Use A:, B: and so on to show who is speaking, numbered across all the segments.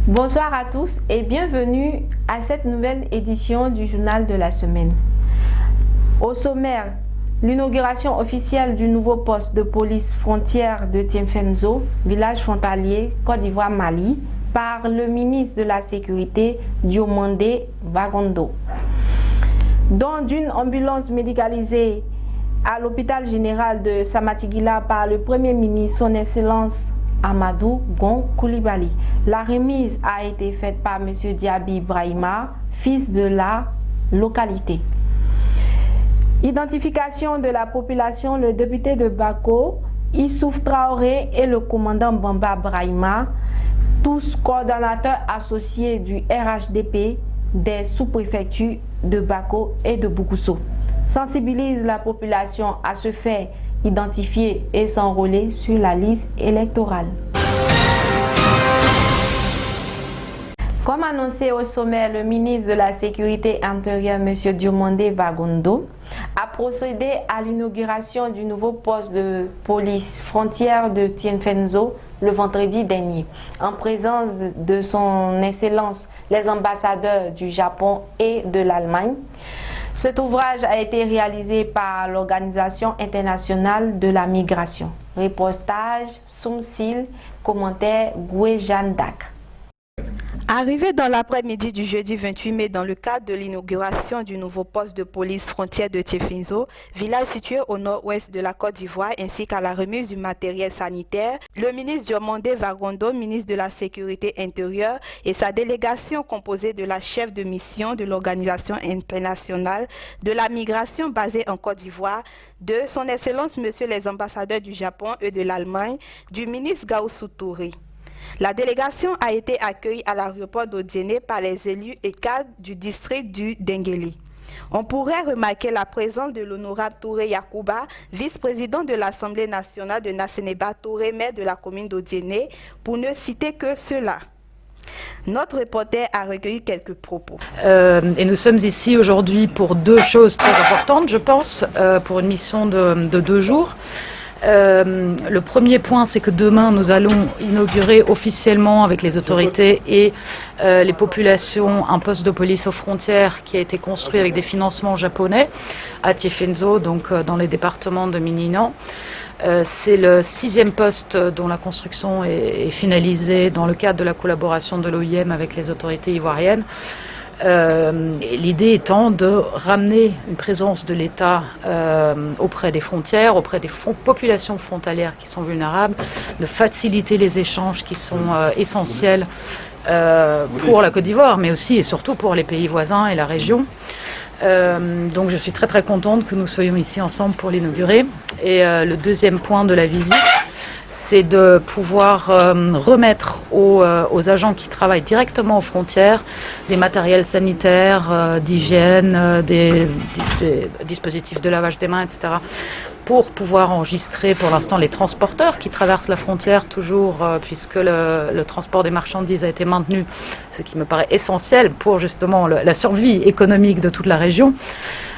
A: Bonsoir à tous et bienvenue à cette nouvelle édition du journal de la semaine. Au sommaire, l'inauguration officielle du nouveau poste de police frontière de Tiefenzo, village frontalier Côte d'Ivoire-Mali, par le ministre de la Sécurité Diomandé Vagondo. Don d'une ambulance médicalisée à l'hôpital général de Samatigila par le Premier ministre, son Excellence Amadou Gon Coulibaly. La remise a été faite par M. Diaby Brahima, fils de la localité. Identification de la population, le député de Bako, Issouf Traoré et le commandant Bamba Brahima, tous coordonnateurs associés du RHDP des sous-préfectures de Bako et de Boukousso, sensibilisent la population à se faire identifier et s'enrôler sur la liste électorale. Comme annoncé au sommet, le ministre de la Sécurité intérieure, M. Diomandé Vagondo, a procédé à l'inauguration du nouveau poste de police frontière de Tiefenzo le vendredi dernier, en présence de son Excellence les ambassadeurs du Japon et de l'Allemagne. Cet ouvrage a été réalisé par l'Organisation internationale de la migration. Reportage, Soumsil, commentaire, Goué Jeanne Dac.
B: Arrivé dans l'après-midi du jeudi 28 mai dans le cadre de l'inauguration du nouveau poste de police frontière de Tiefenzo, village situé au nord-ouest de la Côte d'Ivoire, ainsi qu'à la remise du matériel sanitaire, le ministre Diomandé Vagondo, ministre de la Sécurité intérieure, et sa délégation composée de la chef de mission de l'Organisation internationale de la migration basée en Côte d'Ivoire, de son Excellence Monsieur les ambassadeurs du Japon et de l'Allemagne, du ministre Gaoussou Touré. La délégation a été accueillie à l'aéroport d'Odiéné par les élus et cadres du district du Dengueli. On pourrait remarquer la présence de l'honorable Touré Yakouba, vice-président de l'Assemblée nationale de Nasseneba Touré, maire de la commune d'Odiéné, pour ne citer que cela. Notre reporter a recueilli quelques propos.
C: Et nous sommes ici aujourd'hui pour deux choses très importantes, je pense, pour une mission de 2 jours. Le premier point, c'est que demain, nous allons inaugurer officiellement avec les autorités et les populations un poste de police aux frontières qui a été construit avec des financements japonais à Tiefenzo, donc dans les départements de Mininan. C'est le 6e poste dont la construction est finalisée dans le cadre de la collaboration de l'OIM avec les autorités ivoiriennes. L'idée étant de ramener une présence de l'État auprès des frontières, auprès des populations frontalières qui sont vulnérables, de faciliter les échanges qui sont essentiels pour la Côte d'Ivoire, mais aussi et surtout pour les pays voisins et la région. Donc je suis très très contente que nous soyons ici ensemble pour l'inaugurer. Et le deuxième point de la visite, c'est de pouvoir remettre aux agents qui travaillent directement aux frontières des matériels sanitaires, d'hygiène, des dispositifs de lavage des mains, etc., pour pouvoir enregistrer pour l'instant les transporteurs qui traversent la frontière toujours, puisque le transport des marchandises a été maintenu, ce qui me paraît essentiel pour justement la survie économique de toute la région.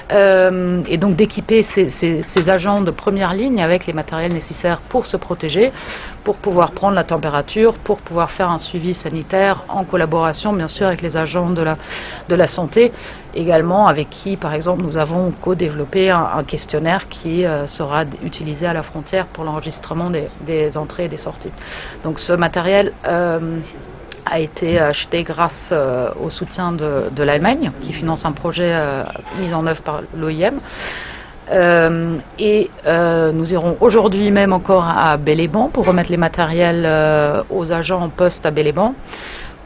C: Et donc d'équiper ces agents de première ligne avec les matériels nécessaires pour se protéger, pour pouvoir prendre la température, pour pouvoir faire un suivi sanitaire en collaboration bien sûr avec les agents de la santé, également avec qui par exemple nous avons co-développé un questionnaire qui sera utilisé à la frontière pour l'enregistrement des entrées et des sorties. Donc ce matériel a été acheté grâce au soutien de l'Allemagne, qui finance un projet mis en œuvre par l'OIM. Nous irons aujourd'hui même encore à Béléban pour remettre les matériels aux agents en poste à Béléban,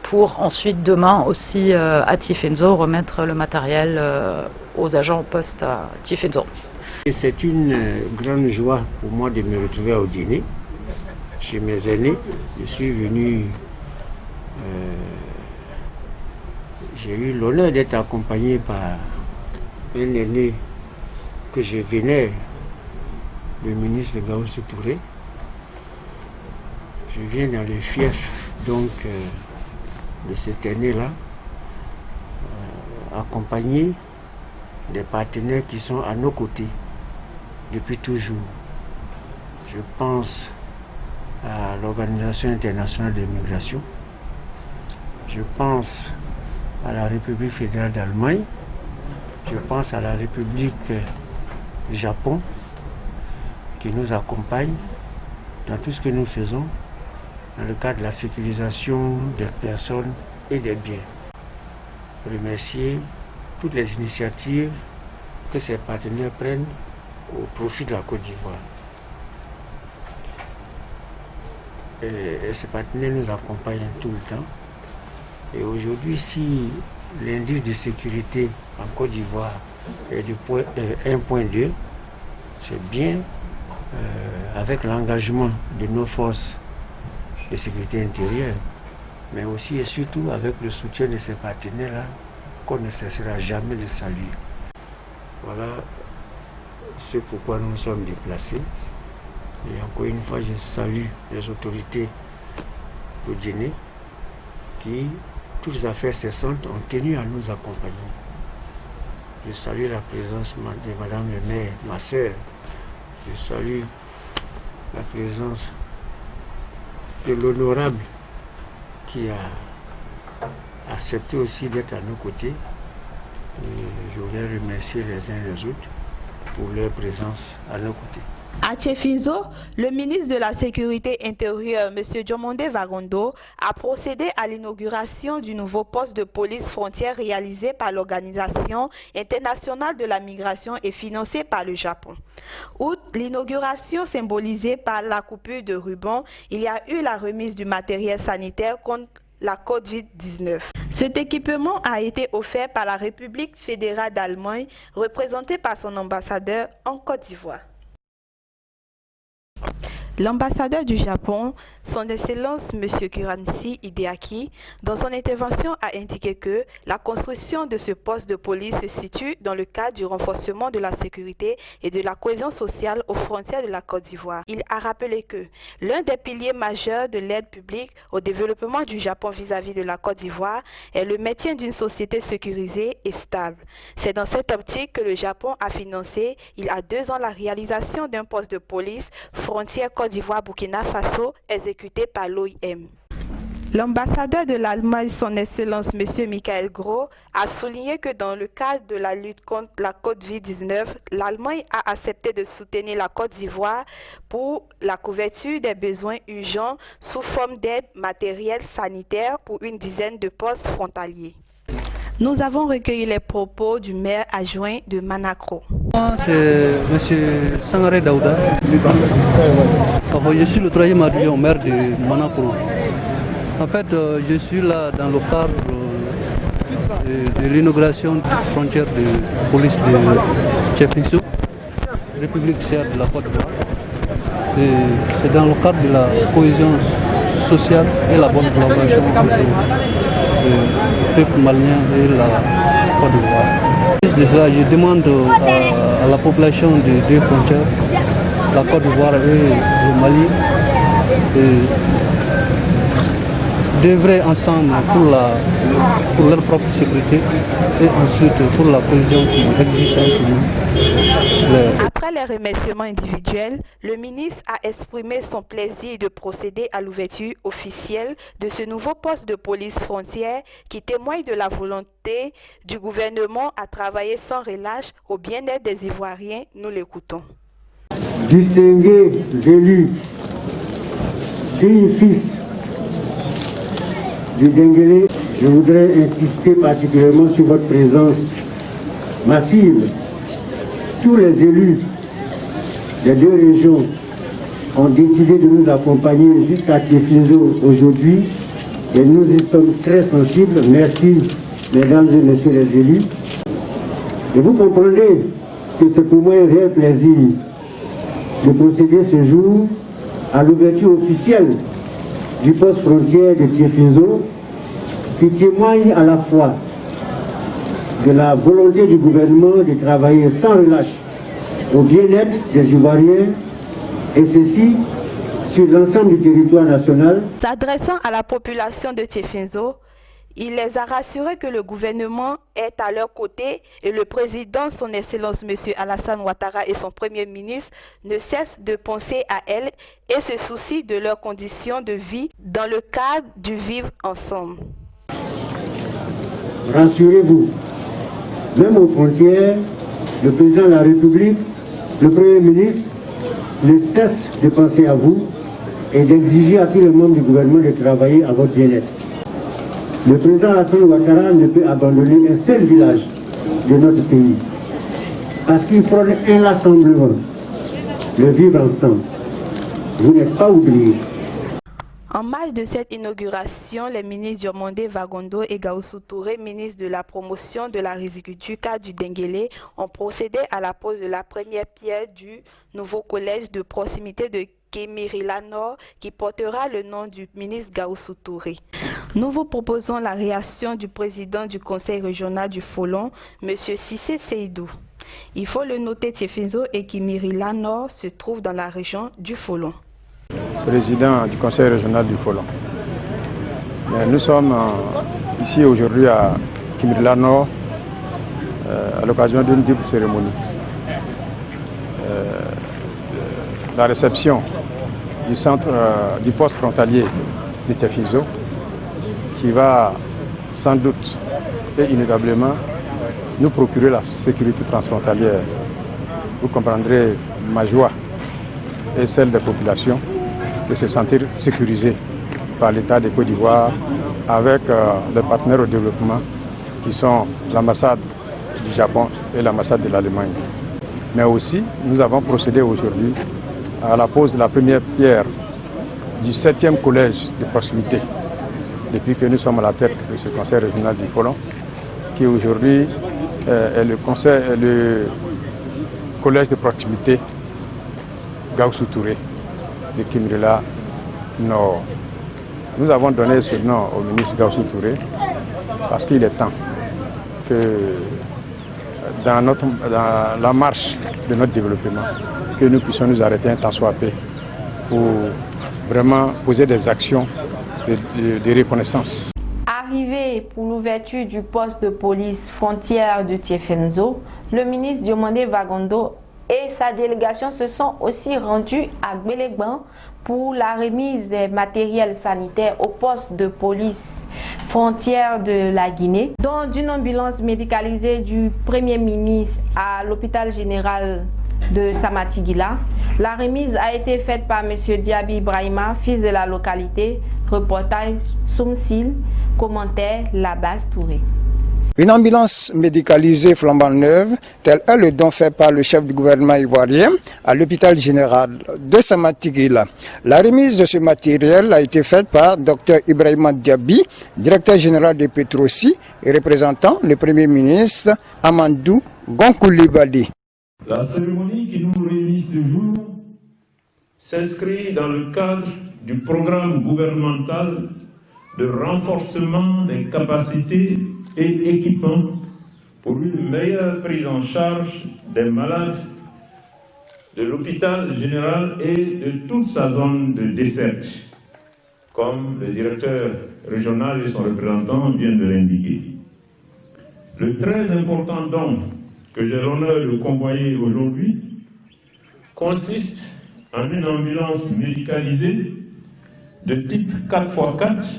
C: pour ensuite demain aussi à Tiefenzo remettre le matériel aux agents en poste à Tiefenzo.
D: C'est une grande joie pour moi de me retrouver au dîner chez mes aînés. Je suis venu. J'ai eu l'honneur d'être accompagné par un aîné que je venais, le ministre Gaoussou Touré. Je viens dans le fief donc de cet aîné-là, accompagné des partenaires qui sont à nos côtés depuis toujours. Je pense à l'Organisation internationale de migration, Je pense à la République fédérale d'Allemagne, je pense à la République du Japon qui nous accompagne dans tout ce que nous faisons dans le cadre de la sécurisation des personnes et des biens. Remercier toutes les initiatives que ces partenaires prennent au profit de la Côte d'Ivoire. Et ces partenaires nous accompagnent tout le temps. Et aujourd'hui, si l'indice de sécurité en Côte d'Ivoire est de 1.2, c'est bien avec l'engagement de nos forces de sécurité intérieure, mais aussi et surtout avec le soutien de ces partenaires-là qu'on ne cessera jamais de saluer. Voilà ce pourquoi nous sommes déplacés. Et encore une fois, je salue les autorités de Djenné qui, toutes les affaires cessantes, ont tenu à nous accompagner. Je salue la présence de Madame le maire, ma sœur. Je salue la présence de l'honorable qui a accepté aussi d'être à nos côtés. Et je voudrais remercier les uns les autres pour leur présence à nos côtés.
B: À Tchefinzo, le ministre de la Sécurité intérieure, M. Diomonde Vagondo, a procédé à l'inauguration du nouveau poste de police frontière réalisé par l'Organisation internationale de la migration et financé par le Japon. Outre l'inauguration symbolisée par la coupure de ruban, il y a eu la remise du matériel sanitaire contre la COVID-19. Cet équipement a été offert par la République fédérale d'Allemagne, représentée par son ambassadeur en Côte d'Ivoire. L'ambassadeur du Japon, son Excellence M. Kiransi Hideaki, dans son intervention a indiqué que la construction de ce poste de police se situe dans le cadre du renforcement de la sécurité et de la cohésion sociale aux frontières de la Côte d'Ivoire. Il a rappelé que l'un des piliers majeurs de l'aide publique au développement du Japon vis-à-vis de la Côte d'Ivoire est le maintien d'une société sécurisée et stable. C'est dans cette optique que le Japon a financé, il y a 2 ans, la réalisation d'un poste de police frontière Côte d'Ivoire-Burkina Faso exécuté par l'OIM. L'ambassadeur de l'Allemagne, son Excellence M. Michael Gros, a souligné que dans le cadre de la lutte contre la COVID-19, l'Allemagne a accepté de soutenir la Côte d'Ivoire pour la couverture des besoins urgents sous forme d'aide matérielle sanitaire pour une dizaine de postes frontaliers. Nous avons recueilli les propos du maire adjoint de Manakro.
E: C'est M. Sangaré Daouda. Je suis le 3e adjoint au maire de Manakro. En fait, je suis là dans le cadre de l'inauguration de la frontière de police de Tchefinzo, République chère de la Côte d'Ivoire. C'est dans le cadre de la cohésion sociale et la bonne collaboration entre le peuple malien et la Côte d'Ivoire. De cela, je demande à la population des 2 frontières, la Côte d'Ivoire et le Mali, d'œuvrer ensemble pour leur propre sécurité et ensuite pour la cohésion qui existe entre nous.
B: Après les remerciements individuels, le ministre a exprimé son plaisir de procéder à l'ouverture officielle de ce nouveau poste de police frontière qui témoigne de la volonté du gouvernement à travailler sans relâche au bien-être des Ivoiriens. Nous l'écoutons.
F: Distingués élus, filles et fils du Denguélé, je voudrais insister particulièrement sur votre présence massive. Tous les élus des 2 régions ont décidé de nous accompagner jusqu'à Tchefinzo aujourd'hui et nous y sommes très sensibles. Merci, mesdames et messieurs les élus. Et vous comprenez que c'est pour moi un réel plaisir de procéder ce jour à l'ouverture officielle du poste frontière de Tchefinzo, qui témoigne à la fois de la volonté du gouvernement de travailler sans relâche au bien-être des Ivoiriens, et ceci sur l'ensemble du territoire national.
B: S'adressant à la population de Tchefinzo, il les a rassurés que le gouvernement est à leur côté et le président, son Excellence M. Alassane Ouattara et son Premier ministre ne cessent de penser à elles et se soucient de leurs conditions de vie dans le cadre du vivre ensemble.
F: rassurez-vous, même aux frontières, le président de la République, le Premier ministre, ne cessent de penser à vous et d'exiger à tous les membres du gouvernement de travailler à votre bien-être. Le président Alassane Ouattara ne peut abandonner un seul village de notre pays parce qu'il prône un rassemblement, le vivre ensemble. Vous n'êtes pas oubliés.
B: En marge de cette inauguration, les ministres Diomandé Vagondo et Gaoussou Touré, ministres de la promotion de la riziculture du Denguélé, ont procédé à la pose de la première pierre du nouveau collège de proximité de Kémirila Nord qui portera le nom du ministre Gaoussou Touré. Nous vous proposons la réaction du président du conseil régional du Folon, M. Sissé Seydou. Il faut le noter, Tchefinzo et Kémirila Nord se trouvent dans la région du Folon.
G: Président du conseil régional du Folon. Nous sommes ici aujourd'hui à Kémirila Nord à l'occasion d'une double cérémonie. La réception du centre du poste frontalier de Tchefinzo qui va sans doute et inévitablement nous procurer la sécurité transfrontalière. Vous comprendrez ma joie et celle des populations de se sentir sécurisées par l'État de Côte d'Ivoire avec les partenaires au développement qui sont l'ambassade du Japon et l'ambassade de l'Allemagne. Mais aussi, nous avons procédé aujourd'hui à la pose de la première pierre du 7e collège de proximité depuis que nous sommes à la tête de ce conseil régional du Folon qui aujourd'hui est le collège de proximité Gaoussou Touré de Kémirila Nord. Nous avons donné ce nom au ministre Gaoussou Touré parce qu'il est temps que dans la marche de notre développement, que nous puissions nous arrêter un temps soit peu pour vraiment poser des actions de reconnaissance.
A: Arrivé pour l'ouverture du poste de police frontière de Tchefinzo, le ministre Diomandé Vagondo et sa délégation se sont aussi rendus à Gbélégbang pour la remise des matériels sanitaires au poste de police frontière de la Guinée, dont d'une ambulance médicalisée du Premier ministre à l'hôpital général de Samatigila. La remise a été faite par M. Diaby Ibrahima, fils de la localité. Reportage Soumsil, commentaire Labas Touré.
H: Une ambulance médicalisée flambant neuve, tel est le don fait par le chef du gouvernement ivoirien à l'hôpital général de Samatigila. La remise de ce matériel a été faite par Dr Ibrahima Diaby, directeur général de Petrosi et représentant le Premier ministre Amadou Gonkoulibaly.
I: La cérémonie qui nous réunit ce jour s'inscrit dans le cadre du programme gouvernemental de renforcement des capacités et équipements pour une meilleure prise en charge des malades de l'hôpital général et de toute sa zone de desserte, comme le directeur régional et son représentant viennent de l'indiquer. Le très important don que j'ai l'honneur de convoyer aujourd'hui consiste en une ambulance médicalisée de type 4x4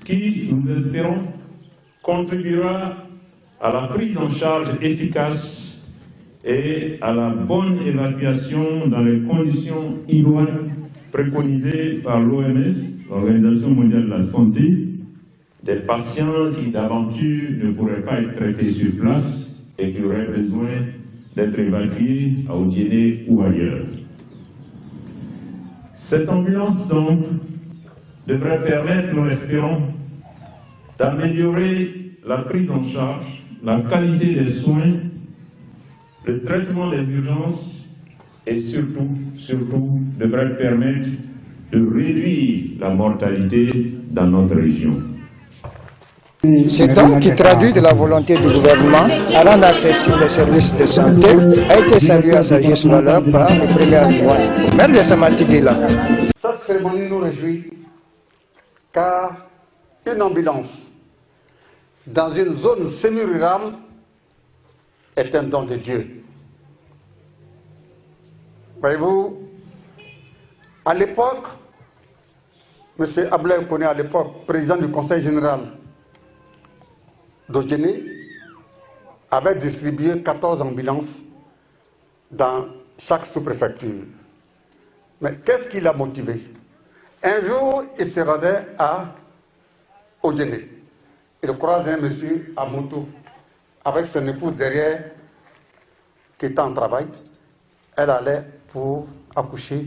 I: qui, nous espérons, contribuera à la prise en charge efficace et à la bonne évacuation dans les conditions idoines préconisées par l'OMS, l'Organisation mondiale de la santé, des patients qui d'aventure ne pourraient pas être traités sur place et qui auraient besoin d'être évacués à Odiéné ou ailleurs. Cette ambulance, donc, devrait permettre, nous l'espérons, d'améliorer la prise en charge, la qualité des soins, le traitement des urgences et surtout, devrait permettre de réduire la mortalité dans notre région.
H: Ce don qui traduit de la volonté du gouvernement à rendre accessibles les services de santé a été salué à sa juste valeur par le premier adjoint au maire de Samatigila.
J: Cette cérémonie nous réjouit car une ambulance dans une zone semi-rurale est un don de Dieu. Voyez-vous, à l'époque, M. Ablay Koné, à l'époque président du Conseil général, d'Odjéné avait distribué 14 ambulances dans chaque sous-préfecture. Mais qu'est-ce qui l'a motivé? Un jour, il se rendait à Odjéné. Il croise un monsieur à moto avec son épouse derrière qui était en travail. Elle allait pour accoucher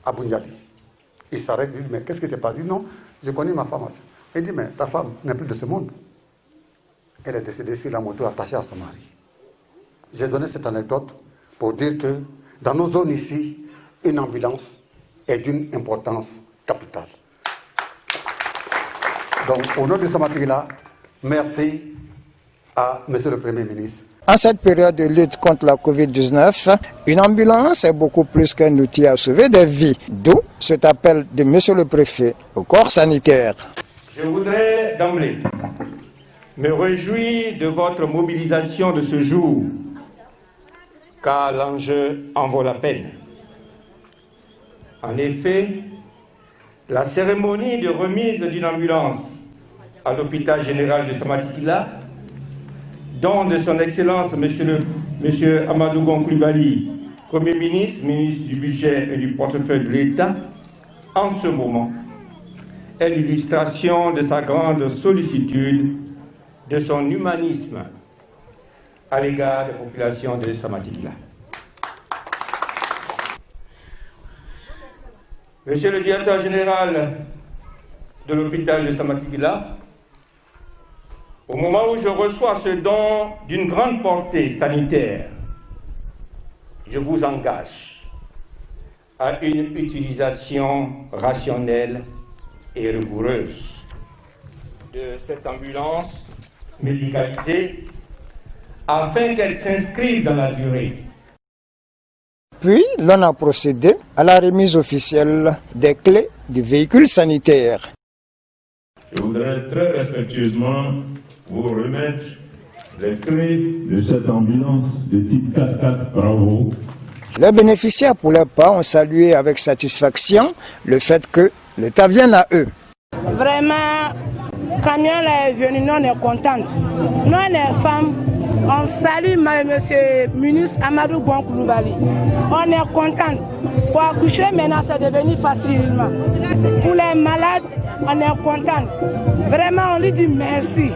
J: à Boundiali. Il s'arrête et dit, mais qu'est-ce qui s'est passé? Non, je connais ma femme. Il dit, mais ta femme n'est plus de ce monde. Elle est décédée sur la moto attachée à son mari. J'ai donné cette anecdote pour dire que dans nos zones ici, une ambulance est d'une importance capitale. Donc, au nom de Samatigila, merci à M. le Premier ministre.
H: En cette période de lutte contre la Covid-19, une ambulance est beaucoup plus qu'un outil à sauver des vies. D'où cet appel de M. le Préfet au corps sanitaire.
K: Je voudrais d'emblée me réjouir de votre mobilisation de ce jour, car l'enjeu en vaut la peine. En effet, la cérémonie de remise d'une ambulance à l'hôpital général de Samatikila, dont de son Excellence M. Amadou Gon Coulibaly, Premier ministre, ministre du Budget et du Portefeuille de l'État, en ce moment, est l'illustration de sa grande sollicitude, de son humanisme à l'égard des populations de Samatikila. Monsieur le directeur général de l'hôpital de Samatikila, au moment où je reçois ce don d'une grande portée sanitaire, je vous engage à une utilisation rationnelle et rigoureuse de cette ambulance médicalisée afin qu'elle s'inscrive dans la durée.
H: Puis, l'on a procédé à la remise officielle des clés du véhicule sanitaire.
I: Je voudrais très respectueusement vous remettre les clés de cette ambulance de type 4x4 Bravo.
H: Les bénéficiaires pour leur part ont salué avec satisfaction le fait que l'État vienne à eux.
L: Vraiment, quand camion est venu, nous on est contentes. Nous les femmes, on salue M. ministre Amadou Gon Coulibaly. On est contentes. Pour accoucher maintenant, c'est devenu facilement. Pour les malades, on est contentes. Vraiment, on lui dit merci.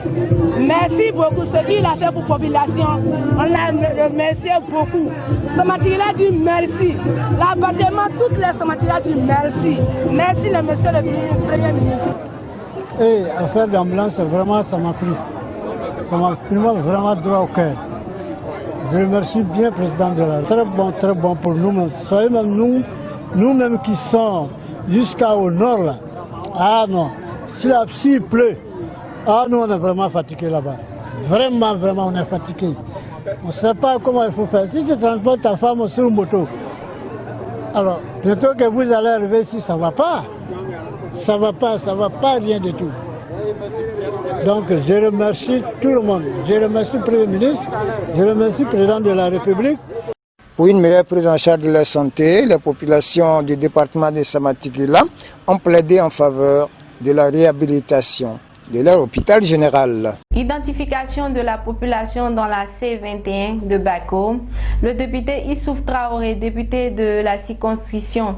L: Merci beaucoup. Ce qu'il a fait pour la population, on l'a remercié beaucoup. Samatigila dit merci. L'appartement, toutes les Samatigila dit merci. Merci le monsieur le Premier ministre.
M: Et affaire d'ambulance, vraiment, ça m'a plu. Ça m'a pris vraiment droit au cœur. Je remercie bien le président de la République. Très bon pour nous-mêmes. Soyez même nous-mêmes qui sommes jusqu'au nord là. Ah non, s'il pleut, ah nous on est vraiment fatigués là-bas. Vraiment, on est fatigués. On ne sait pas comment il faut faire. Si tu transportes ta femme sur une moto, alors bientôt que vous allez arriver ici, ça ne va pas. Ça ne va pas rien du tout. Donc je remercie tout le monde. Je remercie le Premier ministre, je remercie le Président de la République.
H: Pour une meilleure prise en charge de la santé, les populations du département de Samatigila ont plaidé en faveur de la réhabilitation de leur hôpital général.
A: Identification de la population dans la C21 de Bako. Le député Issouf Traoré, député de la circonscription,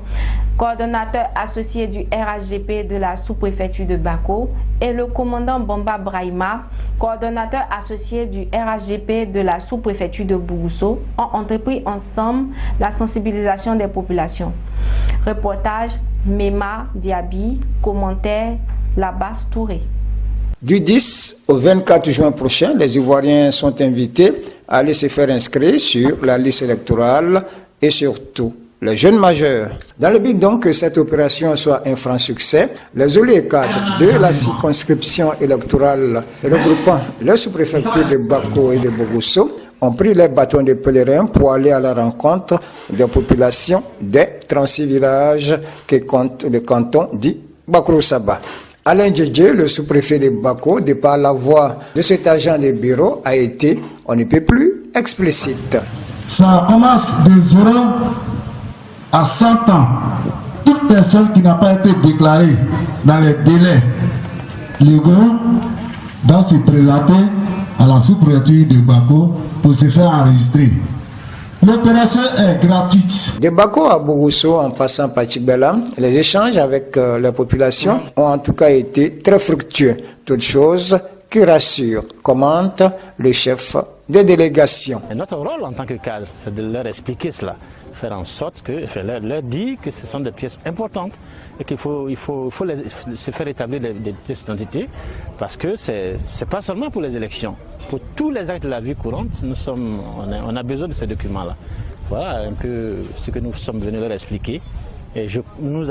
A: coordonnateur associé du RHGP de la sous-préfecture de Bako, et le commandant Bamba Brahima, coordonnateur associé du RHGP de la sous-préfecture de Bougousso, ont entrepris ensemble la sensibilisation des populations. Reportage Mema Diaby, commentaire Labas Touré.
H: Du 10 au 24 juin prochain, les Ivoiriens sont invités à aller se faire inscrire sur la liste électorale et surtout les jeunes majeurs. Dans le but donc que cette opération soit un franc succès, les élus et cadres de la circonscription électorale regroupant les sous-préfectures de Bako et de Bougousso ont pris les bâtons de pèlerins pour aller à la rencontre des populations des 36 villages que compte le canton dit Bakrou-Saba. Alain Djedje, le sous-préfet de Bako, de par la voix de cet agent de bureau, a été, on ne peut plus, explicite.
N: Ça commence de 0 à 100 ans. Toute personne qui n'a pas été déclarée dans les délais légaux doit se présenter à la sous-préfecture de Bako pour se faire enregistrer. L'opération est gratuite.
H: De Bako à Bogosso, en passant par Tchibela, les échanges avec la population ont en tout cas été très fructueux. Toute chose qui rassure, commente le chef de délégation.
O: Et notre rôle en tant que cadre, c'est de leur expliquer cela, faire en sorte que, leur dire que ce sont des pièces importantes et qu'il faut se faire établir des pièces d'identité parce que c'est pas seulement pour les élections. Pour tous les actes de la vie courante, on a besoin de ces documents-là. Voilà un peu ce que nous sommes venus leur expliquer. Et nous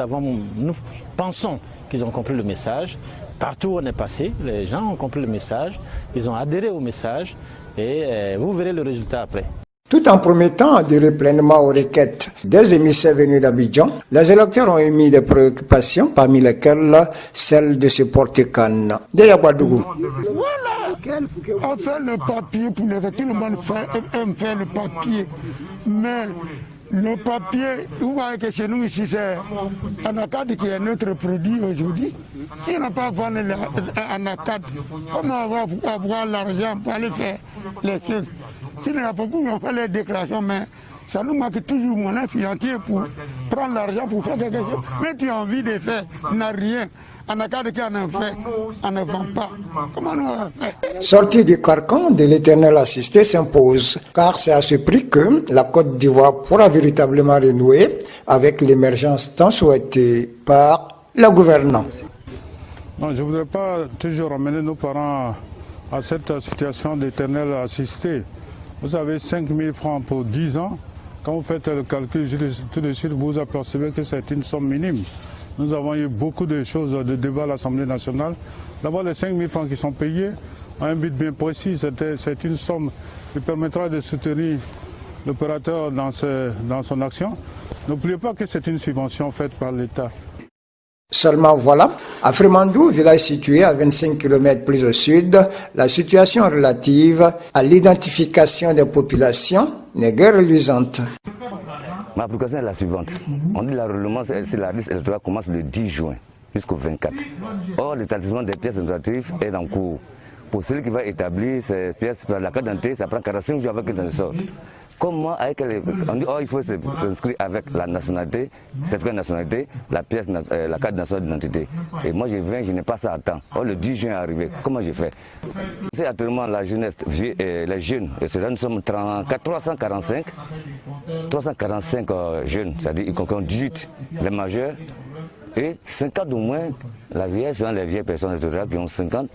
O: pensons qu'ils ont compris le message. Partout où on est passé, les gens ont compris le message, ils ont adhéré au message et vous verrez le résultat après.
H: Tout en promettant adhérer pleinement aux requêtes des émissaires venus d'Abidjan, les électeurs ont émis des préoccupations, parmi lesquelles celle de se porter canne. De Yabadougou.
P: Voilà, on fait le papier pour tout le monde fait le papier, mais le papier, vous voyez que chez nous ici, c'est Anacad qui est notre produit aujourd'hui. Si on n'a pas vendu Anacad, comment on va avoir l'argent pour aller faire les choses? S'il y a beaucoup qui ont fait les déclarations, mais ça nous manque toujours mon financier pour prendre l'argent pour faire quelque chose. Mais tu as envie de faire, n'a rien. Anacad qui en a fait, on ne vend pas. Comment nous on fait?
H: Sortie du carcan de l'Éternel assisté s'impose, car c'est à ce prix que la Côte d'Ivoire pourra véritablement renouer avec l'émergence tant souhaitée par la gouvernance.
Q: Non, je ne voudrais pas toujours amener nos parents à cette situation d'Éternel assisté. Vous avez 5 000 francs pour 10 ans. Quand vous faites le calcul, tout de suite, vous apercevez que c'est une somme minime. Nous avons eu beaucoup de choses de débat à l'Assemblée nationale. D'abord, les 5 000 francs qui sont payés ont un but bien précis. C'est une somme qui permettra de soutenir l'opérateur dans son action. N'oubliez pas que c'est une subvention faite par l'État.
H: Seulement voilà, à Fremandou, village situé à 25 km plus au sud, la situation relative à l'identification des populations n'est guère reluisante.
R: Ma application est la suivante. On dit que l'enrôlement sur la liste électorale commence le 10 juin jusqu'au 24. Or, l'établissement des pièces identificatives est en cours. Pour celui qui va établir ces pièces, la carte d'identité, ça prend 45 jours avec une sorte. Comment on dit il faut s'inscrire avec la nationalité, certificat de nationalité, la pièce, la carte nationale d'identité. Et moi je viens, je n'ai pas ça à temps. Or le 10 juin est arrivé. Comment je fais? C'est actuellement la jeunesse, les jeunes. Et c'est là nous sommes 345 jeunes, c'est-à-dire ils comprennent 18 les majeurs et 50 au moins la vieille, ce sont les vieilles personnes qui ont 50.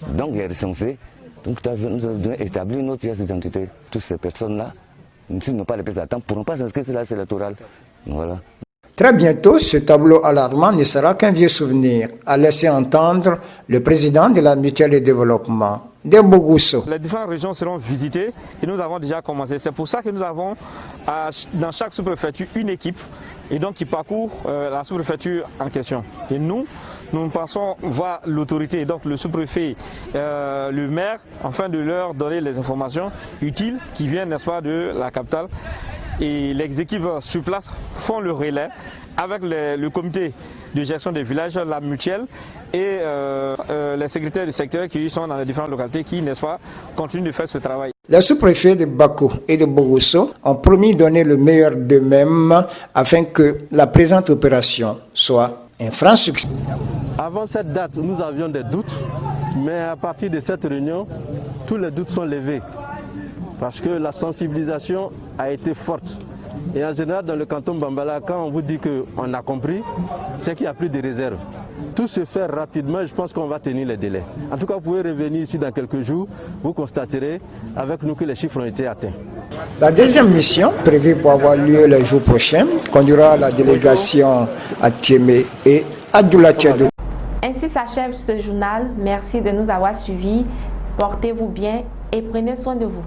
R: Donc les recensés. Donc nous avons établi nos pièces d'identité. Toutes ces personnes-là, s'ils n'ont pas les pièces à temps, ne pourront pas s'inscrire sur la liste électorale. Voilà.
H: Très bientôt, ce tableau alarmant ne sera qu'un vieux souvenir, a laissé entendre le président de la mutuelle de développement de Bogosso.
S: Les différentes régions seront visitées et nous avons déjà commencé. C'est pour ça que nous avons dans chaque sous-préfecture une équipe et donc qui parcourt la sous-préfecture en question. Et nous pensons voir l'autorité, donc le sous-préfet, le maire, afin de leur donner les informations utiles qui viennent, n'est-ce pas, de la capitale. Et les équipes sur place font le relais avec le comité de gestion des villages, la mutuelle et les secrétaires du secteur qui sont dans les différentes localités qui, n'est-ce pas, continuent de faire ce travail.
H: Les sous-préfets de Bako et de Bogosso ont promis de donner le meilleur d'eux-mêmes afin que la présente opération soit un franc succès.
T: Avant cette date, nous avions des doutes, mais à partir de cette réunion, tous les doutes sont levés. Parce que la sensibilisation a été forte. Et en général, dans le canton Bambala, quand on vous dit qu'on a compris, c'est qu'il n'y a plus de réserve. Tout se fait rapidement, je pense qu'on va tenir les délais. En tout cas, vous pouvez revenir ici dans quelques jours, vous constaterez avec nous que les chiffres ont été atteints.
H: La deuxième mission, prévue pour avoir lieu les jours prochains, conduira la délégation à Tiémé et à Doula-Tchadou.
A: Ainsi s'achève ce journal. Merci de nous avoir suivis. Portez-vous bien et prenez soin de vous.